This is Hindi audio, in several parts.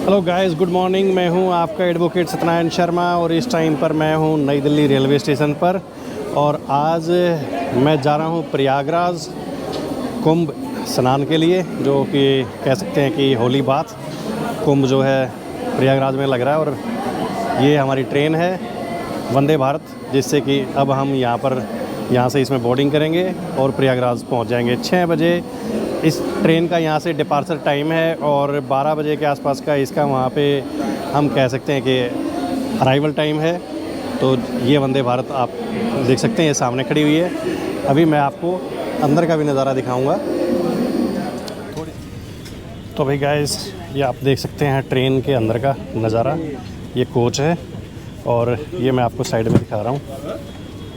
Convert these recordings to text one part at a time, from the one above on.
Hello guys, good morning. मैं हूं आपका एडवोकेट सत्यनारायण शर्मा और इस टाइम पर मैं हूं नई दिल्ली रेलवे स्टेशन पर। और आज मैं जा रहा हूं प्रयागराज कुंभ स्नान के लिए, जो कि कह सकते हैं कि होली बाथ कुंभ जो है प्रयागराज में लग रहा है। और ये हमारी ट्रेन है वंदे भारत, जिससे कि अब हम यहाँ से इसमें बोर्डिंग करेंगे और प्रयागराज पहुँच जाएंगे 6 बजे। इस ट्रेन का यहाँ से डिपार्चर टाइम है और 12 बजे के आसपास का इसका वहाँ पे हम कह सकते हैं कि अराइवल टाइम है। तो ये वंदे भारत आप देख सकते हैं, ये सामने खड़ी हुई है। अभी मैं आपको अंदर का भी नज़ारा दिखाऊंगा। तो भाई गाइस, ये आप देख सकते हैं ट्रेन के अंदर का नज़ारा। ये कोच है और ये मैं आपको साइड में दिखा रहा हूँ।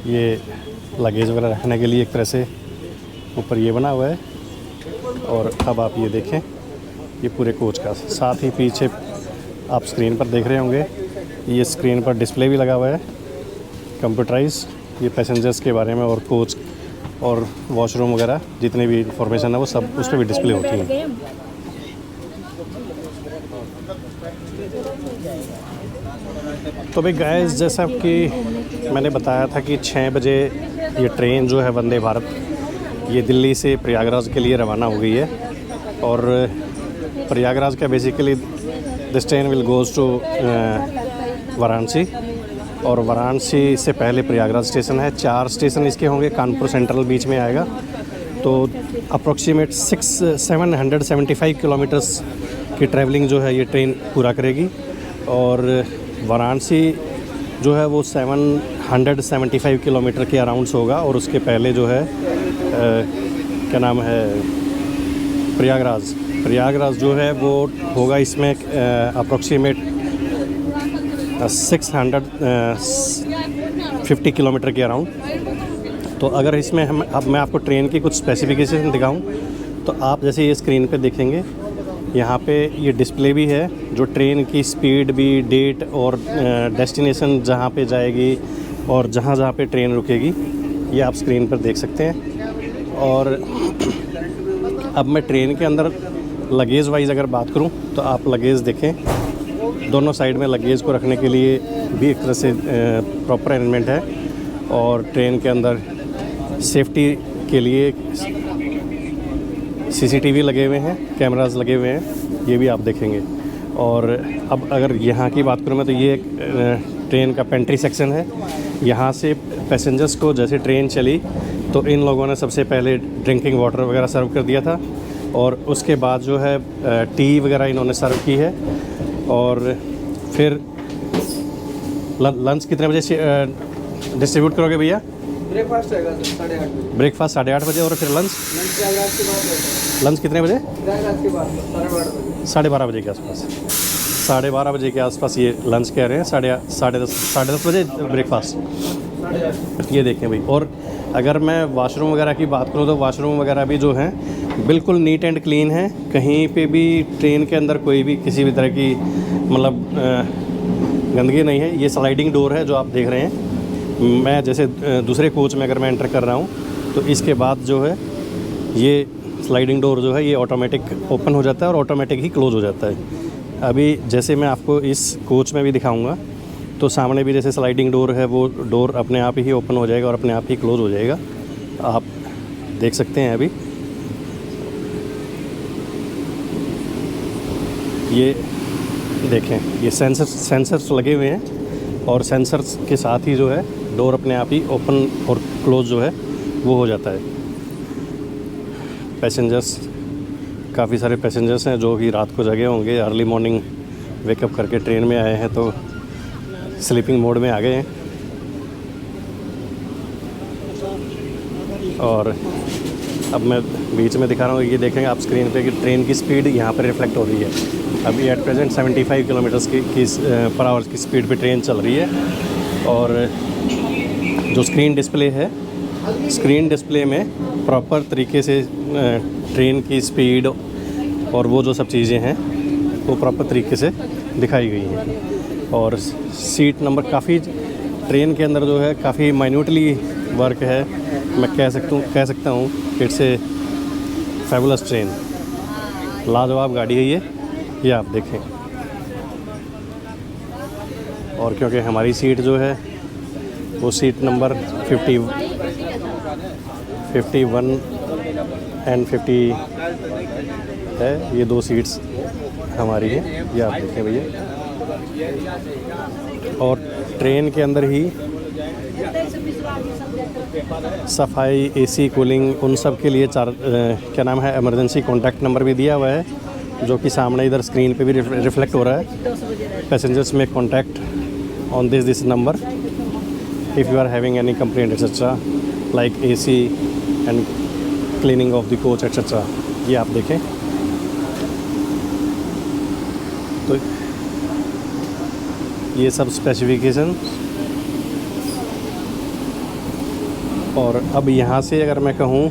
ये लगेज वगैरह रखने के लिए एक तरह से ऊपर ये बना हुआ है। और अब आप ये देखें, ये पूरे कोच का, साथ ही पीछे आप स्क्रीन पर देख रहे होंगे, ये स्क्रीन पर डिस्प्ले भी लगा हुआ है कंप्यूटराइज, ये पैसेंजर्स के बारे में और कोच और वॉशरूम वगैरह जितने भी इंफॉर्मेशन है वो सब उस पर भी डिस्प्ले होती है। तो भाई गाइस, जैसा कि मैंने बताया था कि 6 बजे ये ट्रेन जो है वंदे भारत, ये दिल्ली से प्रयागराज के लिए रवाना हो गई है। और प्रयागराज का basically this train will goes to Varanasi, और वाराणसी से पहले प्रयागराज स्टेशन है। 4 स्टेशन इसके होंगे, कानपुर सेंट्रल बीच में आएगा। तो अप्रॉक्सीमेट 775 किलोमीटर्स की ट्रैवलिंग जो है ये ट्रेन पूरा करेगी। और वाराणसी जो है वो 775 किलोमीटर के अराउंड्स होगा। और उसके पहले जो है क्या नाम है, प्रयागराज जो है वो होगा इसमें अप्रॉक्सीमेट 650 किलोमीटर के अराउंड। तो अगर इसमें अब मैं आपको ट्रेन की कुछ स्पेसिफिकेशन दिखाऊं, तो आप जैसे ये स्क्रीन पे देखेंगे, यहाँ पे ये डिस्प्ले भी है जो ट्रेन की स्पीड भी, डेट और डेस्टिनेशन जहाँ पे जाएगी और जहाँ पे ट्रेन रुकेगी, ये आप स्क्रीन पर देख सकते हैं। और अब मैं ट्रेन के अंदर लगेज वाइज अगर बात करूं, तो आप लगेज देखें, दोनों साइड में लगेज को रखने के लिए भी एक तरह से प्रॉपर अरेंजमेंट है। और ट्रेन के अंदर सेफ्टी के लिए CCTV लगे हुए हैं, कैमरास लगे हुए हैं, ये भी आप देखेंगे। और अब अगर यहाँ की बात करूँ मैं, तो ये एक ट्रेन का पेंट्री सेक्शन है। यहाँ से पैसेंजर्स को जैसे ट्रेन चली तो इन लोगों ने सबसे पहले ड्रिंकिंग वाटर वगैरह सर्व कर दिया था, और उसके बाद जो है टी वगैरह इन्होंने सर्व की है। और फिर लंच कितने बजे डिस्ट्रीब्यूट करोगे भैया? ब्रेकफास्ट रहेगा 8:30 बजे। ब्रेकफास्ट 8:30 बजे, और फिर लंच लंच कितने बजे? 12:30 बजे के आसपास। 12:30 बजे के आसपास ये लंच कह रहे हैं, 10:30 बजे ब्रेकफास्ट। ये देखें भाई। और अगर मैं वाशरूम वगैरह की बात करूँ, तो वाशरूम वगैरह भी जो हैं बिल्कुल नीट एंड क्लीन है। कहीं पे भी ट्रेन के अंदर कोई भी किसी भी तरह की मतलब गंदगी नहीं है। ये स्लाइडिंग डोर है जो आप देख रहे हैं। मैं जैसे दूसरे कोच में अगर मैं एंटर कर रहा हूँ, तो इसके बाद जो है ये स्लाइडिंग डोर जो है ये ऑटोमेटिक ओपन हो जाता है और ऑटोमेटिक ही क्लोज़ हो जाता है। अभी जैसे मैं आपको इस कोच में भी दिखाऊंगा, तो सामने भी जैसे स्लाइडिंग डोर है, वो डोर अपने आप ही ओपन हो जाएगा और अपने आप ही क्लोज़ हो जाएगा। आप देख सकते हैं अभी ये देखें, ये सेंसर्स लगे हुए हैं, और सेंसर्स के साथ ही जो है डोर अपने आप ही ओपन और क्लोज़ जो है वो हो जाता है। पैसेंजर्स, काफ़ी सारे पैसेंजर्स हैं जो कि रात को जगे होंगे, अर्ली मॉर्निंग वेकअप करके ट्रेन में आए हैं, तो स्लीपिंग मोड में आ गए हैं। और अब मैं बीच में दिखा रहा हूँ, ये देखेंगे आप स्क्रीन पे कि ट्रेन की स्पीड यहाँ पर रिफ्लेक्ट हो रही है। अभी एट प्रेजेंट 75 किलोमीटर्स की पर आवर की स्पीड पे ट्रेन चल रही है। और जो स्क्रीन डिस्प्ले है, स्क्रीन डिस्प्ले में प्रॉपर तरीके से ट्रेन की स्पीड और वो जो सब चीज़ें हैं वो प्रॉपर तरीके से दिखाई गई हैं। और सीट नंबर काफ़ी ट्रेन के अंदर जो है काफ़ी माइन्यूटली वर्क है। मैं कह सकता हूँ इट्स ए फैबुलस ट्रेन, लाजवाब गाड़ी है ये आप देखें। और क्योंकि हमारी सीट जो है वो सीट नंबर 51 एंड 50 है। ये 2 सीट्स हमारी हैं, ये आप देखें भैया। और ट्रेन के अंदर ही सफाई, एसी, कूलिंग उन सब के लिए क्या नाम है, इमरजेंसी कॉन्टैक्ट नंबर भी दिया हुआ है, जो कि सामने इधर स्क्रीन पे भी रिफ्लेक्ट हो रहा है। पैसेंजर्स में contact on this number if you are having any complaint etcetera like AC and cleaning of the coach etcetera. ये आप देखें। तो ये सब स्पेसिफिकेशन। और अब यहाँ से अगर मैं कहूँ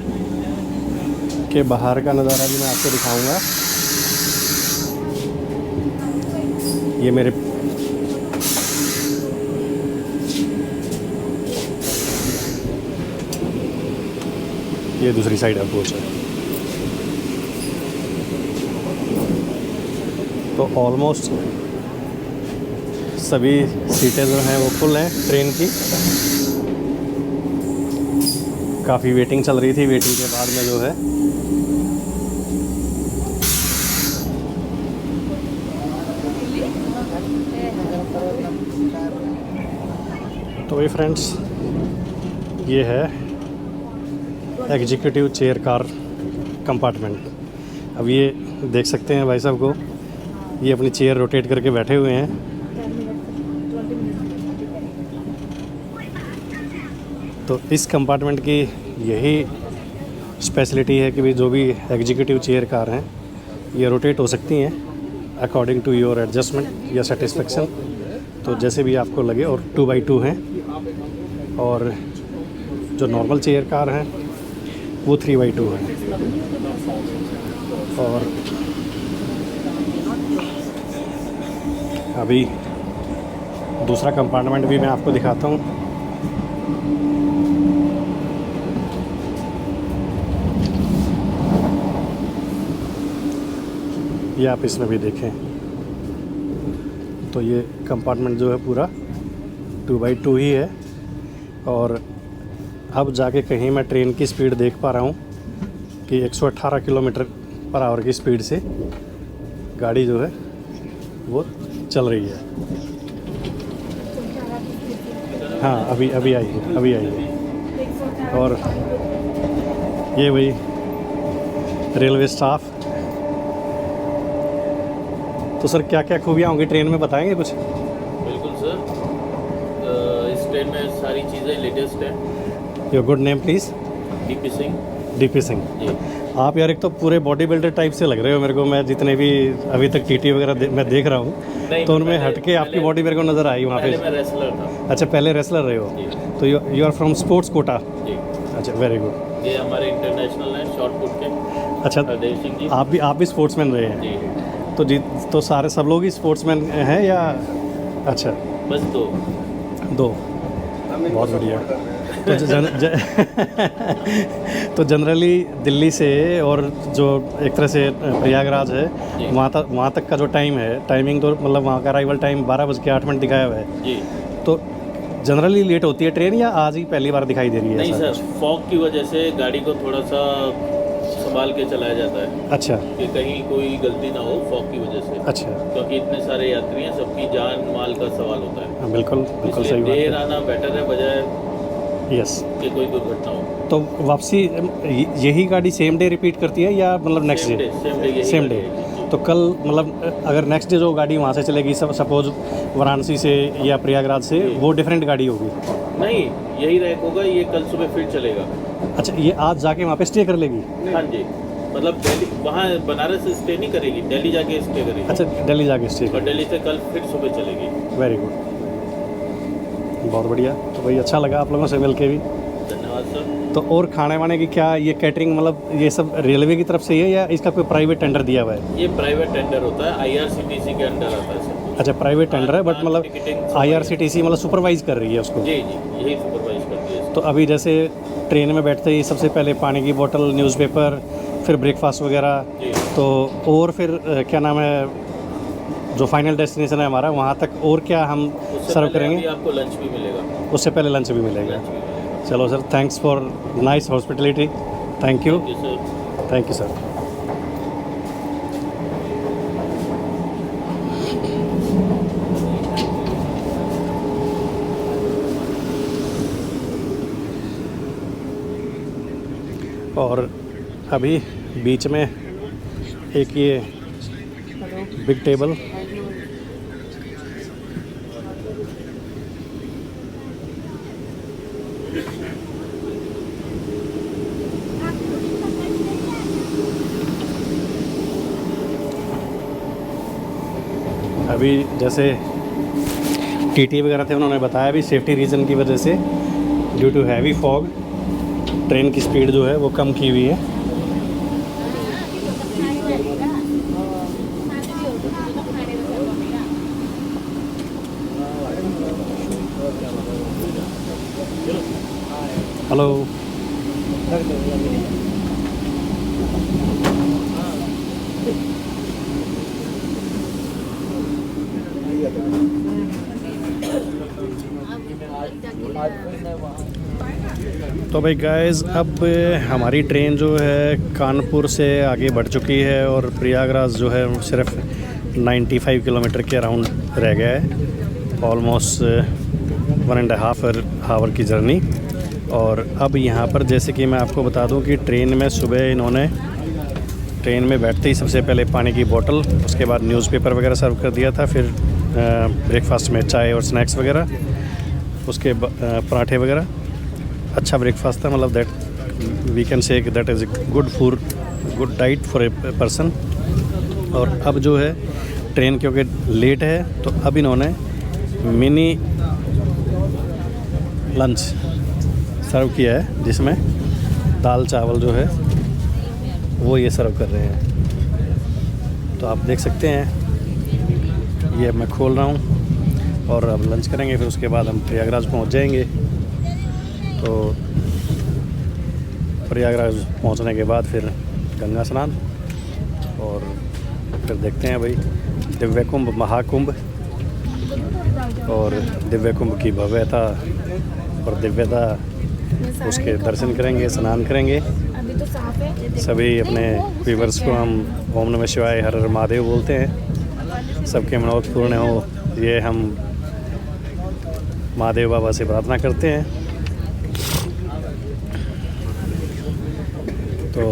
कि बाहर का नज़ारा भी मैं आपको दिखाऊंगा। ये मेरे ये दूसरी साइड अप्रोच है। तो ऑलमोस्ट सभी सीटें जो हैं वो फुल हैं ट्रेन की। काफ़ी वेटिंग चल रही थी, वेटिंग के बाद में जो है तो ये फ्रेंड्स, ये है एग्जीक्यूटिव चेयर कार कंपार्टमेंट। अब ये देख सकते हैं भाई साहब को, ये अपनी चेयर रोटेट करके बैठे हुए हैं। तो इस कंपार्टमेंट की यही स्पेशलिटी है कि भी जो भी एग्जीक्यूटिव चेयर कार हैं ये रोटेट हो सकती हैं अकॉर्डिंग टू योर एडजस्टमेंट या सेटिस्फेक्शन। तो जैसे भी आपको लगे। और 2x2 हैं, और जो नॉर्मल चेयर कार हैं वो 3x2 हैं। और अभी दूसरा कंपार्टमेंट भी मैं आपको दिखाता हूँ। ये आप इसमें भी देखें। तो ये कंपार्टमेंट जो है पूरा 2x2 ही है। और अब जाके कहीं मैं ट्रेन की स्पीड देख पा रहा हूँ कि 118 किलोमीटर पर आवर की स्पीड से गाड़ी जो है वो चल रही है। हाँ, अभी आई है। और ये वही रेलवे स्टाफ। तो सर क्या क्या खूबियाँ होंगी ट्रेन में, बताएंगे कुछ? बिल्कुल सर, इस ट्रेन में सारी चीज़ें लेटेस्ट हैं। Your good name please? DP Singh. DP Singh ji. आप यार एक तो पूरे बॉडी बिल्डर टाइप से लग रहे हो मेरे को। मैं जितने भी अभी तक टीटी वगैरह मैं देख रहा हूँ, तो उनमें हट के आपकी बॉडी मेरे को नज़र आई वहाँ पहले पे। मैं रेसलर था। अच्छा, पहले रेसलर रहे हो। जी। तो you are from sports quota. जी। अच्छा, वेरी गुड। ये हमारे इंटरनेशनल हैं शॉर्ट पुट के। अच्छा, हरदेव सिंह जी। आप भी स्पोर्ट्समैन रहे हैं? जी। तो सारे सब लोग ही स्पोर्ट्समैन हैं या? अच्छा, बस दो। बहुत बढ़िया। तो जनरली दिल्ली से और जो एक तरह से प्रयागराज है वहाँ तक का जो टाइम है, टाइमिंग तो मतलब वहाँ का अराइवल टाइम 12:08 दिखाया हुआ है जी। तो जनरली लेट होती है ट्रेन या आज ही पहली बार दिखाई दे रही है? नहीं ऐसा सर, कुछ? फॉग की वजह से गाड़ी को थोड़ा सा संभाल के चलाया जाता है अच्छा कि कहीं कोई गलती ना हो फॉग की वजह से। अच्छा, क्योंकि इतने सारे यात्री हैं, सबकी जान माल का सवाल होता है। हाँ, बिल्कुल इसलिए सही देर बात आना बेटर है बजाय है। यस। कि कोई दुर्घटना हो। तो वापसी यही गाड़ी सेम डे रिपीट करती है या मतलब नेक्स्ट डे? Same day. तो कल मतलब अगर नेक्स्ट डे जो गाड़ी वहाँ से चलेगी, सपोज वाराणसी से या प्रयागराज से, वो डिफरेंट गाड़ी होगी? नहीं, यही रैक होगा, ये कल सुबह फिर चलेगा। अच्छा, ये आज जाके वहाँ पे स्टे कर लेगी? हाँ जी, मतलब दिल्ली वहाँ बनारस से स्टे नहीं करेगी, दिल्ली जाके स्टे करेगी। अच्छा, दिल्ली जाके स्टे और दिल्ली से कल फिर सुबह चलेगी। वेरी गुड, बहुत बढ़िया। तो भाई अच्छा लगा आप लोगों से मिल के भी। धन्यवाद सर। तो और खाने वाने की क्या ये कैटरिंग मतलब ये सब रेलवे की तरफ से ही है या इसका कोई प्राइवेट टेंडर दिया हुआ है? ये प्राइवेट टेंडर होता है, IRCTC के अंडर आता है सर। अच्छा, प्राइवेट टेंडर है, बट मतलब IRCTC मतलब सुपरवाइज कर रही है उसको? जी, यही सुपरवाइज करती है। तो अभी जैसे ट्रेन में बैठते ही सबसे पहले पानी की बोतल, न्यूज़पेपर, फिर ब्रेकफास्ट वगैरह, जी। तो और फिर क्या नाम है, जो फाइनल डेस्टिनेशन है हमारा वहाँ तक, और क्या हम उससे सर्व पहले अभी करेंगे? आपको लंच भी मिलेगा। उससे पहले लंच भी मिलेगा। लंच भी मिलेगा। चलो sir, thanks for nice hospitality. Thank you, thank you sir. Thank you sir. और अभी बीच में एक ये बिग टेबल, अभी जैसे टीटी वगैरह थे उन्होंने बताया भी सेफ्टी रीज़न की वजह से due to heavy fog train की स्पीड जो है वो कम की हुई है। हेलो। तो भाई गाइस, अब हमारी ट्रेन जो है कानपुर से आगे बढ़ चुकी है और प्रयागराज जो है सिर्फ 95 किलोमीटर के अराउंड रह गया है। ऑलमोस्ट 1.5 आवर की जर्नी। और अब यहाँ पर जैसे कि मैं आपको बता दूँ कि ट्रेन में सुबह इन्होंने ट्रेन में बैठते ही सबसे पहले पानी की बोतल, उसके बाद न्यूज़पेपर वगैरह सर्व कर दिया था, फिर ब्रेकफास्ट में चाय और स्नैक्स वगैरह, उसके पराठे वगैरह। अच्छा ब्रेकफास्ट था, मतलब that we can say that is good food, good diet for a person. और अब जो है ट्रेन क्योंकि लेट है तो अब इन्होंने मिनी लंच सर्व किया है, जिसमें दाल चावल जो है वो ये सर्व कर रहे हैं। तो आप देख सकते हैं, ये मैं खोल रहा हूँ और अब लंच करेंगे, फिर उसके बाद हम प्रयागराज पहुँच जाएंगे। तो प्रयागराज पहुँचने के बाद फिर गंगा स्नान, और फिर देखते हैं भाई दिव्य कुंभ, महाकुंभ और दिव्य कुंभ की भव्यता और दिव्यता, उसके दर्शन करेंगे, स्नान करेंगे। अभी तो साफ है। सभी अपने व्यूवर्स को हम ओम नमः शिवाय, हर हर महादेव बोलते हैं। सबके मनोरथ पूर्ण हो, ये हम महादेव बाबा से प्रार्थना करते हैं। तो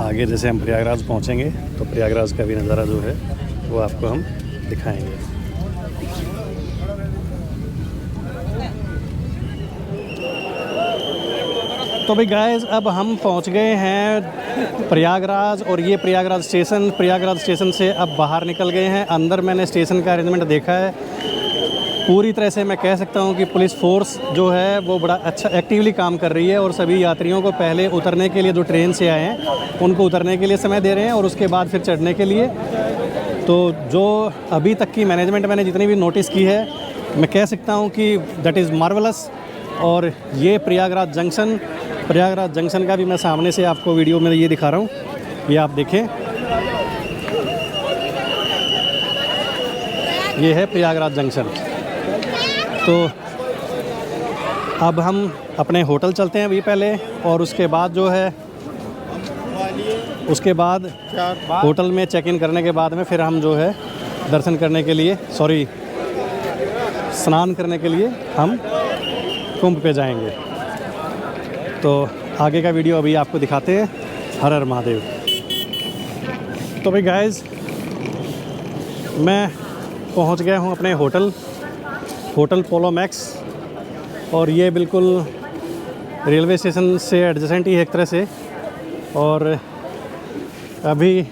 आगे जैसे हम प्रयागराज पहुंचेंगे तो प्रयागराज का भी नज़ारा जो है वो आपको हम दिखाएंगे। तो भाई गाइस, अब हम पहुंच गए हैं प्रयागराज, और ये प्रयागराज स्टेशन से अब बाहर निकल गए हैं। अंदर मैंने स्टेशन का अरेंजमेंट देखा है, पूरी तरह से मैं कह सकता हूं कि पुलिस फोर्स जो है वो बड़ा अच्छा एक्टिवली काम कर रही है, और सभी यात्रियों को पहले उतरने के लिए, जो ट्रेन से आए हैं उनको उतरने के लिए समय दे रहे हैं, और उसके बाद फिर चढ़ने के लिए। तो जो अभी तक की मैनेजमेंट मैंने जितनी भी नोटिस की है, मैं कह सकता हूँ कि दैट इज़ मार्वलस। और ये प्रयागराज जंक्शन का भी मैं सामने से आपको वीडियो में ये दिखा रहा हूँ, ये आप देखें, ये है प्रयागराज जंक्शन। तो अब हम अपने होटल चलते हैं अभी पहले, और उसके बाद जो है उसके बाद होटल में चेक इन करने के बाद में फिर हम जो है दर्शन करने के लिए, स्नान करने के लिए हम कुंभ पे जाएंगे। तो आगे का वीडियो अभी आपको दिखाते हैं। हर हर महादेव। तो भाई गाइस, मैं पहुंच गया हूं अपने होटल पोलो मैक्स, और ये बिल्कुल रेलवे स्टेशन से एडजेसेंट ही है एक तरह से। और अभी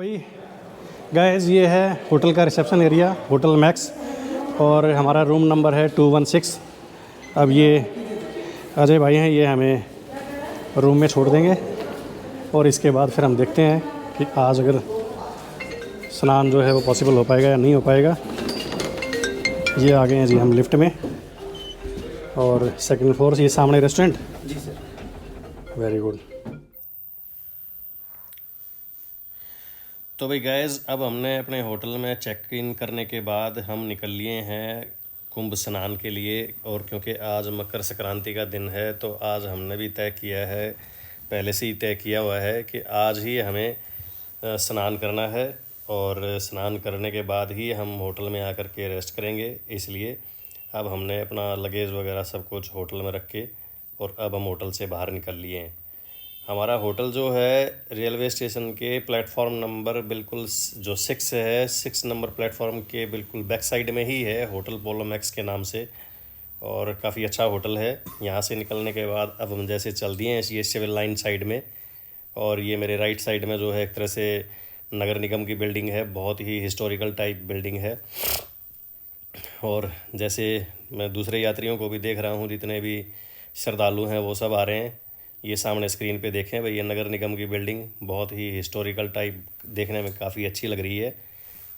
वही गाइस, ये है होटल का रिसेप्शन एरिया, होटल मैक्स, और हमारा रूम नंबर है 216। अब ये अजय भाई हैं, ये हमें रूम में छोड़ देंगे और इसके बाद फिर हम देखते हैं कि आज अगर स्नान जो है वो पॉसिबल हो पाएगा या नहीं हो पाएगा। ये आ गए हैं जी हम लिफ्ट में, और सेकंड फ्लोर से ये सामने रेस्टोरेंट। जी सर। Very good. तो भाई गाइस, अब हमने अपने होटल में चेक इन करने के बाद हम निकल लिए हैं कुंभ स्नान के लिए। और क्योंकि आज मकर संक्रांति का दिन है तो आज हमने भी तय किया है, पहले से ही तय किया हुआ है कि आज ही हमें स्नान करना है, और स्नान करने के बाद ही हम होटल में आकर के रेस्ट करेंगे। इसलिए अब हमने अपना लगेज वगैरह सब कुछ होटल में रख के और अब हम होटल से बाहर निकल लिए हैं। हमारा होटल जो है रेलवे स्टेशन के प्लेटफॉर्म नंबर बिल्कुल जो 6 है, 6 नंबर प्लेटफॉर्म के बिल्कुल बैक साइड में ही है, होटल पोलो मैक्स के नाम से, और काफ़ी अच्छा होटल है। यहाँ से निकलने के बाद अब हम जैसे चल दिए हैं ये सिविल लाइन साइड में, और ये मेरे राइट साइड में जो है एक तरह से नगर निगम की बिल्डिंग है, बहुत ही हिस्टोरिकल टाइप बिल्डिंग है। और जैसे मैं दूसरे यात्रियों को भी देख रहा हूँ, जितने भी श्रद्धालु हैं वो सब आ रहे हैं। ये सामने स्क्रीन पे देखें भाई, ये नगर निगम की बिल्डिंग बहुत ही हिस्टोरिकल टाइप देखने में काफ़ी अच्छी लग रही है।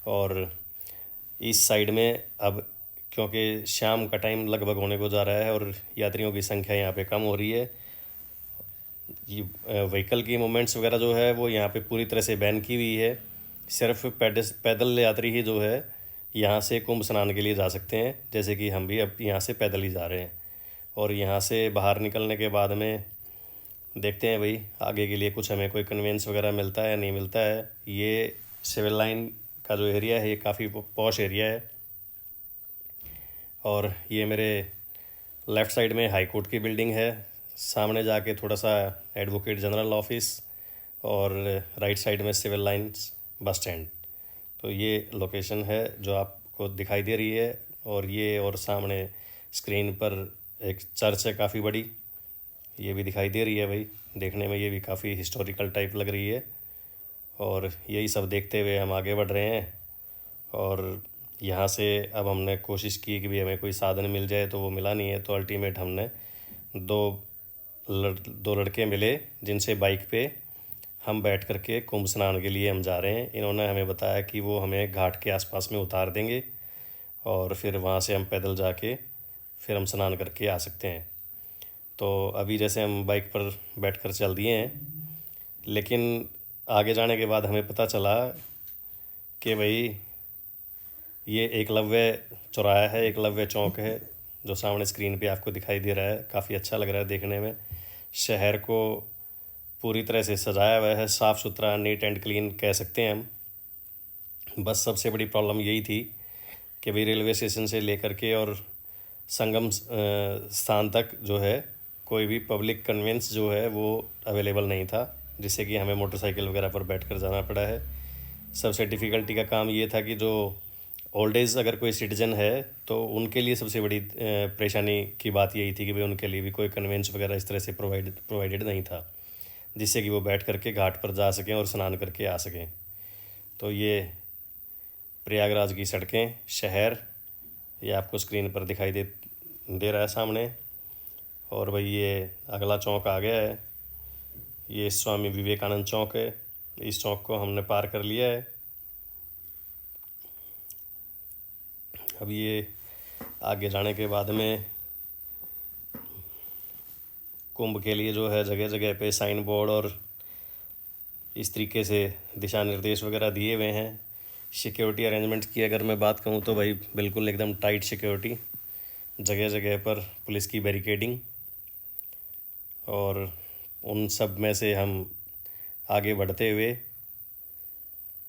और इस साइड में अब क्योंकि शाम का टाइम लगभग होने को जा रहा है और यात्रियों की संख्या यहाँ पे कम हो रही है, ये व्हीकल की मूवमेंट्स वगैरह जो है वो यहाँ पे पूरी तरह से बैन की हुई है। सिर्फ पैदल यात्री ही जो है यहाँ से कुंभ स्नान के लिए जा सकते हैं, जैसे कि हम भी अब यहाँ से पैदल ही जा रहे हैं। और यहाँ से बाहर निकलने के बाद में देखते हैं भाई आगे के लिए कुछ हमें कोई कन्वेंस वगैरह मिलता है या नहीं मिलता है। ये सिविल लाइन का जो एरिया है ये काफ़ी पॉश एरिया है। और ये मेरे लेफ़्ट साइड में हाई कोर्ट की बिल्डिंग है, सामने जाके थोड़ा सा एडवोकेट जनरल ऑफिस, और राइट साइड में सिविल लाइंस बस स्टैंड। तो ये लोकेशन है जो आपको दिखाई दे रही है। और ये और सामने स्क्रीन पर एक चर्च है काफ़ी बड़ी, ये भी दिखाई दे रही है भाई, देखने में ये भी काफ़ी हिस्टोरिकल टाइप लग रही है। और यही सब देखते हुए हम आगे बढ़ रहे हैं। और यहाँ से अब हमने कोशिश की कि भी हमें कोई साधन मिल जाए, तो वो मिला नहीं है। तो अल्टीमेट हमने दो लड़के मिले जिनसे बाइक पे हम बैठ करके कुंभ स्नान के लिए हम जा रहे हैं। इन्होंने हमें बताया कि वो हमें घाट के आसपास में उतार देंगे और फिर वहाँ से हम पैदल जाके फिर हम स्नान करके आ सकते हैं। तो अभी जैसे हम बाइक पर बैठकर चल दिए हैं, लेकिन आगे जाने के बाद हमें पता चला कि भाई ये एकलव्य चौराहा है, एकलव्य चौक है, जो सामने स्क्रीन पे आपको दिखाई दे रहा है। काफ़ी अच्छा लग रहा है देखने में, शहर को पूरी तरह से सजाया हुआ है, साफ़ सुथरा, नीट एंड क्लीन कह सकते हैं हम। बस सबसे बड़ी प्रॉब्लम यही थी कि भाई रेलवे स्टेशन से लेकर के और संगम स्थान तक जो है कोई भी पब्लिक कन्वेंस जो है वो अवेलेबल नहीं था, जिससे कि हमें मोटरसाइकिल वगैरह पर बैठकर जाना पड़ा है। सबसे डिफ़िकल्टी का काम ये था कि जो ओल्ड एज अगर कोई सिटीजन है तो उनके लिए सबसे बड़ी परेशानी की बात यही थी कि भाई उनके लिए भी कोई कन्वेंस वगैरह इस तरह से प्रोवाइडेड नहीं था, जिससे कि वो बैठ करके घाट पर जा सकें और स्नान करके आ सकें। तो ये प्रयागराज की सड़कें, शहर, ये आपको स्क्रीन पर दिखाई दे रहा है सामने। और भाई ये अगला चौक आ गया है, ये स्वामी विवेकानंद चौक है। इस चौक को हमने पार कर लिया है। अब ये आगे जाने के बाद में कुंभ के लिए जो है जगह जगह पे साइन बोर्ड और इस तरीके से दिशा निर्देश वगैरह दिए हुए हैं। सिक्योरिटी अरेंजमेंट की अगर मैं बात कहूँ तो भाई बिल्कुल एकदम टाइट सिक्योरिटी, जगह जगह पर पुलिस की बैरिकेडिंग। और उन सब में से हम आगे बढ़ते हुए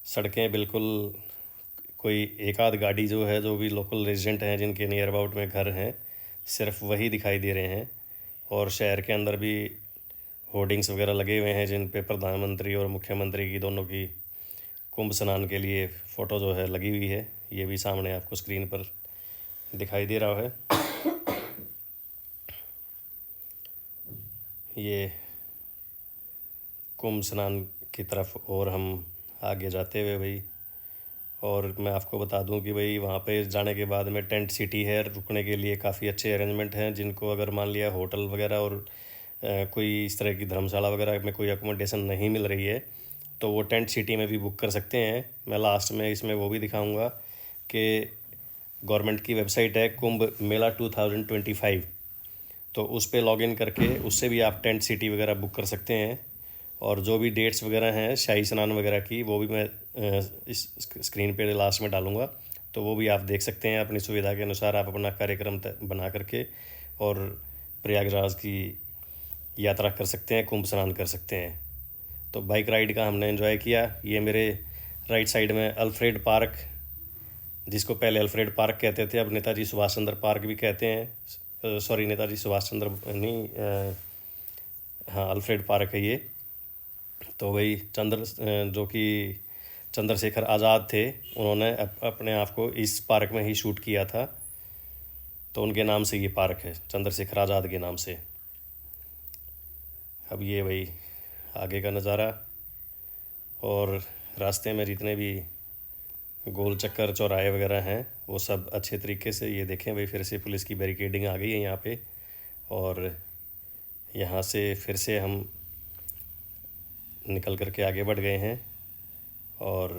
सड़कें बिल्कुल, कोई एक आध गाड़ी जो है, जो भी लोकल रेजिडेंट हैं जिनके नियर अबाउट में घर हैं, सिर्फ वही दिखाई दे रहे हैं। और शहर के अंदर भी होर्डिंग्स वगैरह लगे हुए हैं जिन पे प्रधानमंत्री और मुख्यमंत्री की दोनों की कुंभ स्नान के लिए फ़ोटो जो है लगी हुई है। ये भी सामने आपको स्क्रीन पर दिखाई दे रहा है। ये कुंभ स्नान की तरफ और हम आगे जाते हुए भाई। और मैं आपको बता दूं कि भाई वहाँ पे जाने के बाद में टेंट सिटी है, रुकने के लिए काफ़ी अच्छे अरेंजमेंट हैं। जिनको अगर मान लिया होटल वगैरह और कोई इस तरह की धर्मशाला वगैरह में कोई अकोमोडेशन नहीं मिल रही है तो वो टेंट सिटी में भी बुक कर सकते हैं। मैं लास्ट में इसमें वो भी दिखाऊंगा कि गवर्नमेंट की वेबसाइट है कुंभ मेला 2025, तो उस पर लॉगिन करके उससे भी आप टेंट सिटी वगैरह बुक कर सकते हैं। और जो भी डेट्स वगैरह हैं शाही स्नान वगैरह की वो भी मैं इस स्क्रीन पे लास्ट में डालूंगा, तो वो भी आप देख सकते हैं। अपनी सुविधा के अनुसार आप अपना कार्यक्रम बना करके और प्रयागराज की यात्रा कर सकते हैं, कुंभ स्नान कर सकते हैं। तो बाइक राइड का हमने एंजॉय किया। ये मेरे राइट साइड में अल्फ्रेड पार्क, जिसको पहले अल्फ्रेड पार्क कहते थे, अब नेताजी सुभाष चंद्र पार्क भी कहते हैं। सॉरी, नेताजी सुभाष चंद्र नहीं, हाँ अल्फ्रेड पार्क है ये। तो वही जो कि चंद्रशेखर आज़ाद थे, उन्होंने अपने आप को इस पार्क में ही शूट किया था, तो उनके नाम से ये पार्क है, चंद्रशेखर आज़ाद के नाम से। अब ये वही आगे का नज़ारा, और रास्ते में जितने भी गोल चक्कर चौराहे वगैरह हैं वो सब अच्छे तरीके से, ये देखें भाई फिर से पुलिस की बैरिकेडिंग आ गई है यहाँ पे। और यहाँ से फिर से हम निकल कर के आगे बढ़ गए हैं और